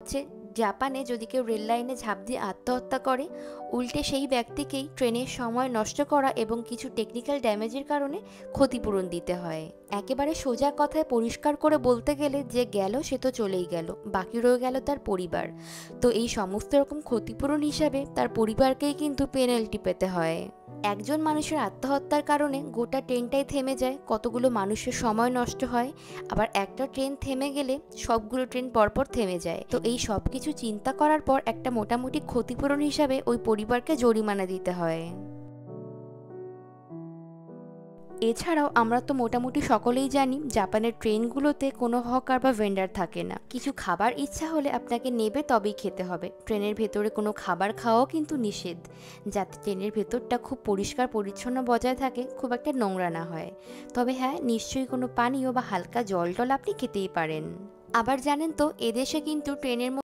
হচ্ছে জাপানে যদি কেউ রেল লাইনে ঝাঁপ দিয়ে আত্মহত্যা করে, উল্টে সেই ব্যক্তিকেই ট্রেনের সময় নষ্ট করা এবং কিছু টেকনিক্যাল ড্যামেজের কারণে ক্ষতিপূরণ দিতে হয়। একেবারে সোজা কথায় পরিষ্কার করে বলতে গেলে, যে গেল সে তো চলেই গেল, বাকি রয়ে গেল তার পরিবার। তো এই সমস্ত রকম ক্ষতিপূরণ হিসাবে তার পরিবারকেই কিন্তু পেনাল্টি পেতে হয়। একজন মানুষের আত্মহত্যার কারণে গোটা ট্রেনটাই থেমে যায়, কতগুলো মানুষের সময় নষ্ট হয়। আবার একটা ট্রেন থেমে গেলে সবগুলো ট্রেন পরপর থেমে যায়। তো এই সব কিছু চিন্তা করার পর একটা মোটামুটি ক্ষতিপূরণ হিসাবে ওই পরিবারকে জরিমানা দিতে হয়। এছাড়াও আমরা তো মোটামুটি সকলেই জানি জাপানের ট্রেনগুলোতে কোনো হকার বা ভেন্ডার থাকে না। কিছু খাবার ইচ্ছা হলে আপনাকে নেবে, তবেই খেতে হবে। ট্রেনের ভেতরে কোনো খাবার খাওয়াও কিন্তু নিষেধ, যাতে ট্রেনের ভেতরটা খুব পরিষ্কার পরিচ্ছন্ন বজায় থাকে, খুব একটা নোংরা না হয়। তবে হ্যাঁ, নিশ্চয়ই কোনো পানীয় বা হালকা জল টল আপনি খেতেই পারেন। আবার জানেন তো, এদেশে কিন্তু ট্রেনের